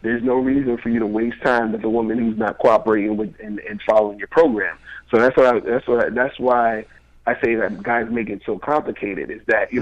There's no reason for you to waste time with a woman who's not cooperating with and following your program. So that's why I say that guys make it so complicated. Is that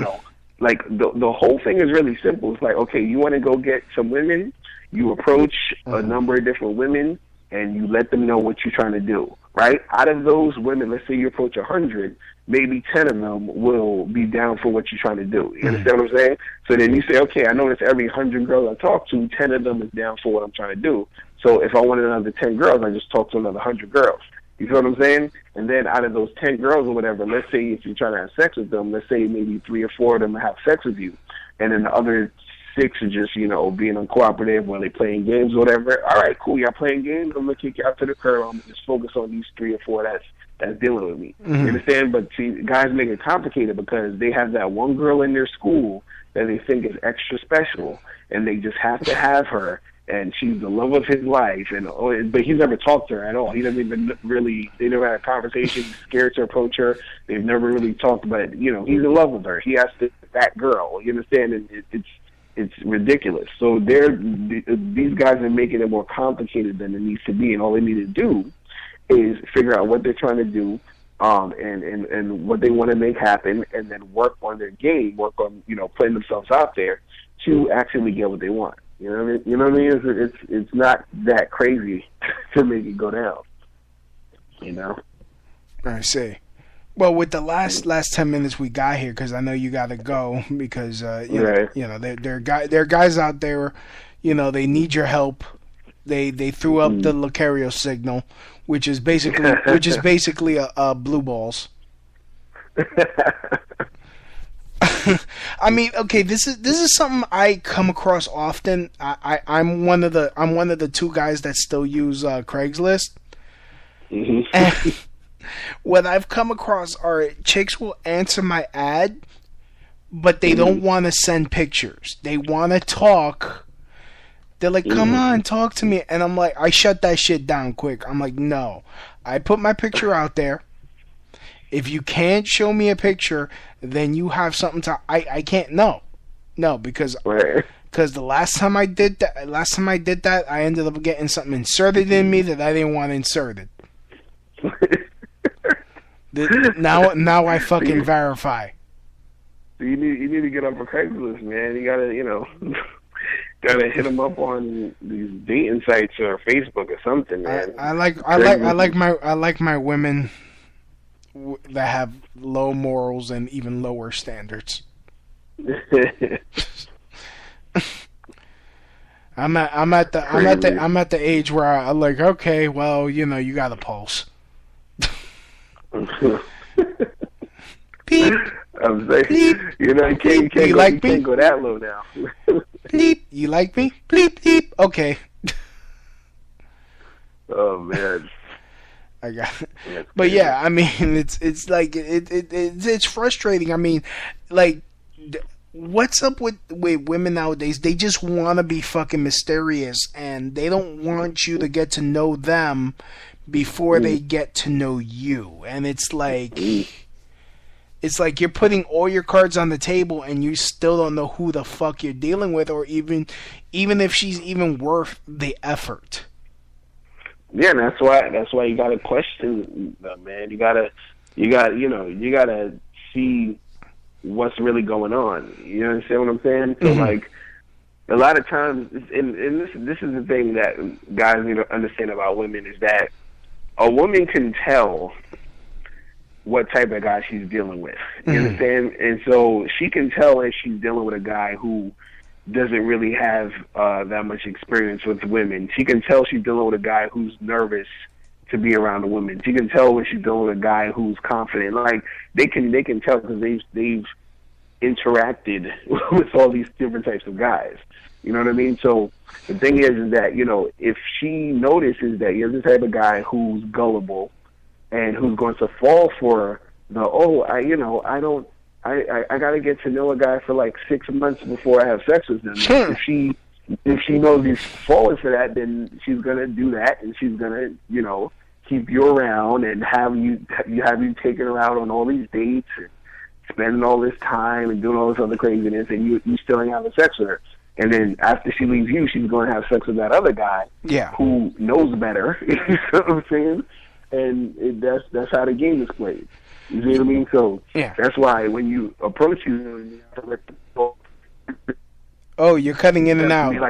like the whole thing is really simple. It's like, okay, you want to go get some women, you approach a number of different women, and you let them know what you're trying to do. Right? Out of those women, let's say you approach 100, maybe 10 of them will be down for what you're trying to do. You understand what I'm saying? So then you say, okay, I notice every 100 girls I talk to, 10 of them is down for what I'm trying to do. So if I wanted another 10 girls, I just talk to another 100 girls. You feel what I'm saying? And then out of those 10 girls or whatever, let's say if you're trying to have sex with them, let's say maybe 3 or 4 of them have sex with you. And then the other 6 are just, being uncooperative when they playing games or whatever. All right, cool, y'all playing games, I'm going to kick you out to the curb. I'm going to just focus on these 3 or 4 that's dealing with me. You understand? But see, guys make it complicated because they have that one girl in their school that they think is extra special, and they just have to have her, and she's the love of his life, but he's never talked to her at all. He doesn't even really, they never had a conversation, he's scared to approach her. They've never really talked about, he's in love with her. He has to, that girl, you understand? And it's ridiculous. So these guys are making it more complicated than it needs to be, and all they need to do is figure out what they're trying to do, and what they want to make happen, and then work on their game, work on, putting themselves out there to actually get what they want. You know what I mean? You know what I mean? It's not that crazy to make it go down. I see. Well, with the last 10 minutes we got here, because I know you got to go, because there are guys out there, they need your help. They threw up the Lucario signal, which is basically a blue balls. I mean, okay, this is something I come across often. I'm one of the 2 guys that still use Craigslist. And what I've come across are chicks will answer my ad, but they don't want to send pictures. They want to talk. They're like, come on, talk to me. And I'm like, I shut that shit down quick. I'm like, no. I put my picture out there. If you can't show me a picture, then you have something to... I can't... No, because the last time I did that, I ended up getting something inserted in me that I didn't want inserted. Now I fucking verify. You need to get up a Craigslist, man. You gotta hit them up on these dating sites or Facebook or something, man. I like my women that have low morals and even lower standards. I'm at the age where I'm like, okay, well, you got a pulse. Beep. I'm saying, Bleep. you can't go that low now. Bleep. You like me? Bleep, bleep. Okay. Oh man. I got it. But yeah, I mean, it's like it's frustrating. I mean, like, what's up with women nowadays? They just want to be fucking mysterious, and they don't want you to get to know them before they get to know you. And it's like you're putting all your cards on the table, and you still don't know who the fuck you're dealing with, or even if she's even worth the effort. Yeah, and that's why you gotta question them, man. You gotta see what's really going on. You understand what I'm saying? So like, a lot of times, and this is the thing that guys need to understand about women, is that a woman can tell what type of guy she's dealing with. You understand? And so she can tell if she's dealing with a guy who doesn't really have that much experience with women. She can tell she's dealing with a guy who's nervous to be around a woman. She can tell when she's dealing with a guy who's confident. Like, they can tell because they've interacted with all these different types of guys. You know what I mean? So the thing is that, if she notices that you're the type of guy who's gullible and who's going to fall for I gotta get to know a guy for like 6 months before I have sex with him. Sure. If she knows he's falling for that, then she's gonna do that, and she's gonna keep you around and have you taken her out on all these dates and spending all this time and doing all this other craziness, and you still ain't having sex with her. And then after she leaves you, she's going to have sex with that other guy, who knows better. You know what I'm saying? And that's how the game is played. You see what I mean? So that's why when you approach you, you're cutting in and out. It's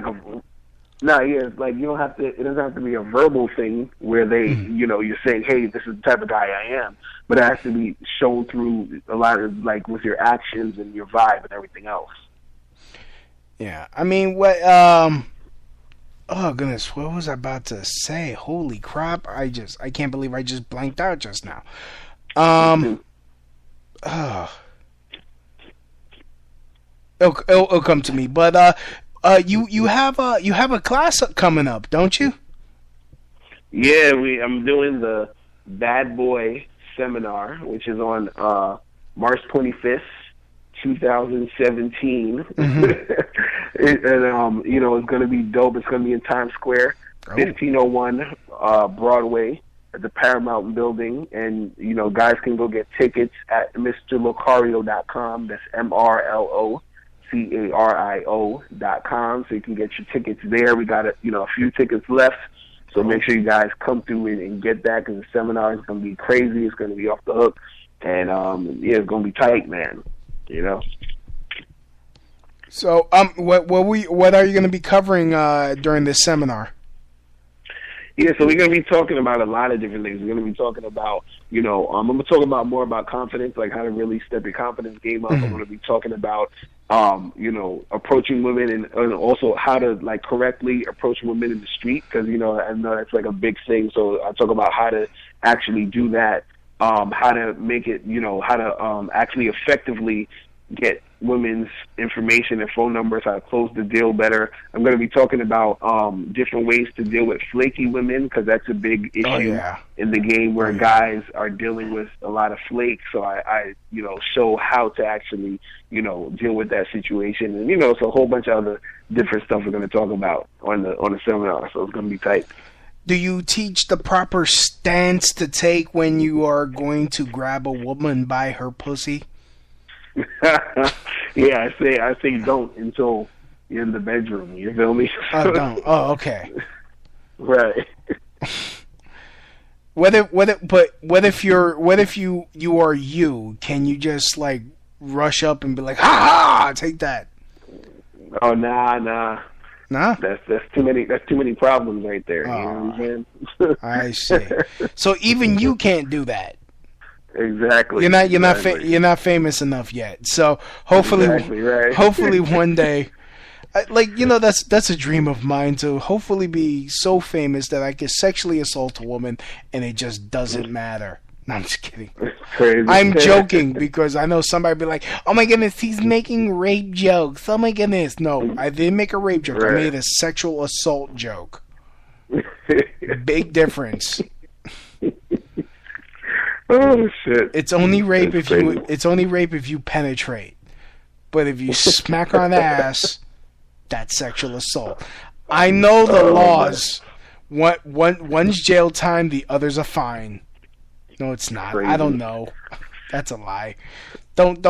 like you don't have to. It doesn't have to be a verbal thing where they, you're saying, "Hey, this is the type of guy I am," but it has to be shown through a lot of, like, with your actions and your vibe and everything else. Yeah, I mean, what? Oh goodness, what was I about to say? Holy crap! I can't believe I just blanked out just now. It'll come to me. But you have a class coming up, don't you? Yeah, I'm doing the Bad Boy Seminar, which is on March 25th, 2017. And it's going to be dope. It's going to be in Times Square, 1501 Broadway, at the Paramount Building, and guys can go get tickets at MrLocario.com. That's MrLocario.com. So you can get your tickets there. We got a few tickets left, so make sure you guys come through and get that, because the seminar is going to be crazy. It's going to be off the hook, and it's going to be tight, man. So what are you going to be covering during this seminar? Yeah, so we're going to be talking about a lot of different things. We're going to be talking about, I'm going to talk about more about confidence, like how to really step your confidence game up. I'm going to be talking about, approaching women and also how to, like, correctly approach women in the street, because, I know that's like a big thing. So I talk about how to actually do that, how to make it, how to actually effectively get women's information and phone numbers, how to close the deal better. I'm going to be talking about different ways to deal with flaky women, because that's a big issue in the game where guys are dealing with a lot of flake. So I show how to actually, deal with that situation. And, it's a whole bunch of other different stuff we're going to talk about on the seminar. So it's going to be tight. Do you teach the proper stance to take when you are going to grab a woman by her pussy? Yeah, I say don't until you're in the bedroom. You feel me? Don't. Oh, okay. Right. What if you are you? Can you just, like, rush up and be like, ha ha, take that? Oh, nah. Nah? That's too many problems right there. You know what I'm saying? I see. So even you can't do that. Exactly. You're not famous enough yet. So hopefully, exactly, right. hopefully one day. That's a dream of mine to hopefully be so famous that I could sexually assault a woman and it just doesn't matter. No, I'm just kidding. Crazy. I'm joking because I know somebody be like, "Oh my goodness, he's making rape jokes." Oh my goodness, no, I didn't make a rape joke. Right. I made a sexual assault joke. Big difference. Oh shit! It's only rape That's if you. crazy. It's only rape if you penetrate. But if you smack her on the ass, that's sexual assault. I know the laws. One's jail time, the other's a fine. No, it's not. Crazy. I don't know. That's a lie. Don't.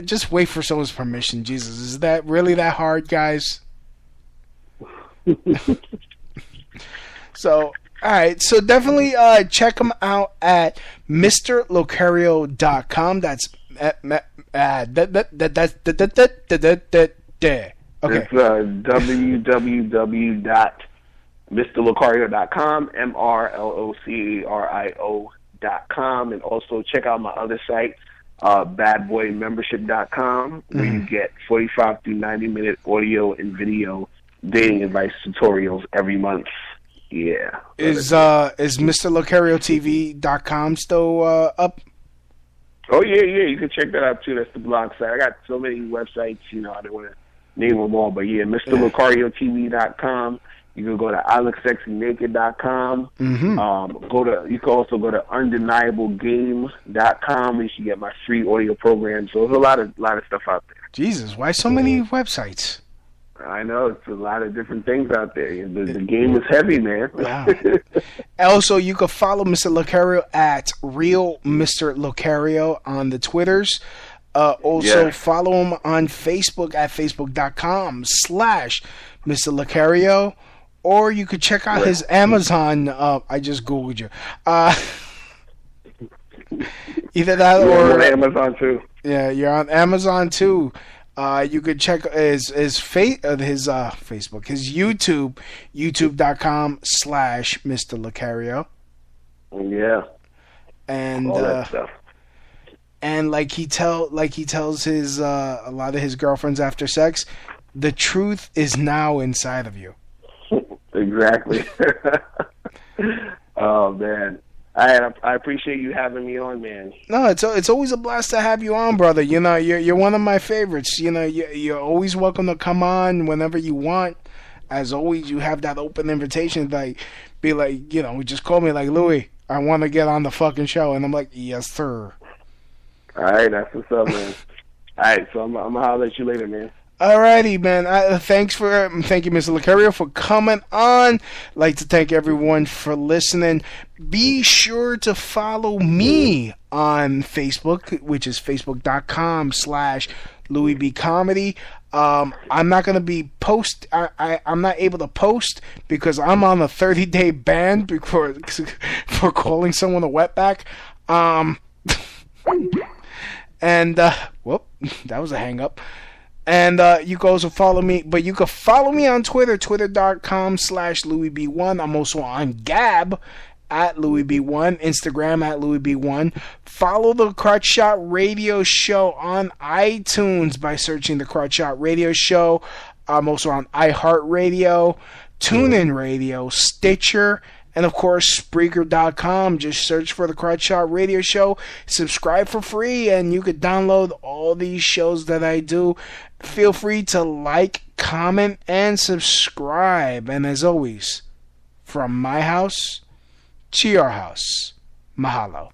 Just wait for someone's permission. Jesus, is that really that hard, guys? So, all right. So definitely check them out at MrLocario.com. That's okay. It's www.mrlocario.com, MrLocario.com, and also check out my other site, badboymembership.com, where you get 45 through 90-minute audio and video dating advice tutorials every month. Yeah. Is MrLocarioTV.com still up? Oh, yeah. You can check that out, too. That's the blog site. I got so many websites, I don't want to name them all. But, yeah, MrLocariotv.com. You can go to ILookSexyNaked.com. Mm-hmm. You can also go to UndeniableGame.com. You should get my free audio program. So there's a lot of stuff out there. Jesus, why so many websites? I know, it's a lot of different things out there. The game is heavy, man. Wow. Also, you can follow Mr. Locario at Real Mr. Locario on the Twitters. Also, follow him on Facebook at Facebook.com/Mr. Locario. Or you could check out his Amazon. I just Googled you. Either that I'm or on Amazon, too. Yeah, you're on Amazon too. You could check his Facebook, his YouTube, youtube.com/Mr. Locario. Yeah. And all that stuff. And like he tells his a lot of his girlfriends after sex, the truth is now inside of you. Exactly. Oh man. I appreciate you having me on, man. No, it's always a blast to have you on, brother. You're one of my favorites. You're always welcome to come on whenever you want. As always, you have that open invitation. Just call me like, Louis, I want to get on the fucking show, and I'm like, yes, sir. All right, that's what's up, man. All right, so I'm gonna holler at you later, man. Alrighty, man. Thank you, Mr. Locario, for coming on. I'd like to thank everyone for listening. Be sure to follow me on Facebook, which is facebook.com/LouisBComedy. I'm not going to be I'm not able to post because I'm on a 30-day ban for calling someone a wetback. Whoop, that was a hang up. And you can also follow me, but you can follow me on Twitter, twitter.com/LouisB1. I'm also on Gab at LouisB1, Instagram at LouisB1. Follow the Crotch Shot Radio Show on iTunes by searching the Crotch Shot Radio Show. I'm also on iHeartRadio, TuneIn Radio, Stitcher, and of course, Spreaker.com. Just search for the Crotch Shot Radio Show. Subscribe for free, and you could download all these shows that I do. Feel free to like, comment, and subscribe. And as always, from my house to your house, mahalo.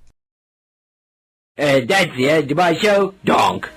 That's the end of my show. Donk.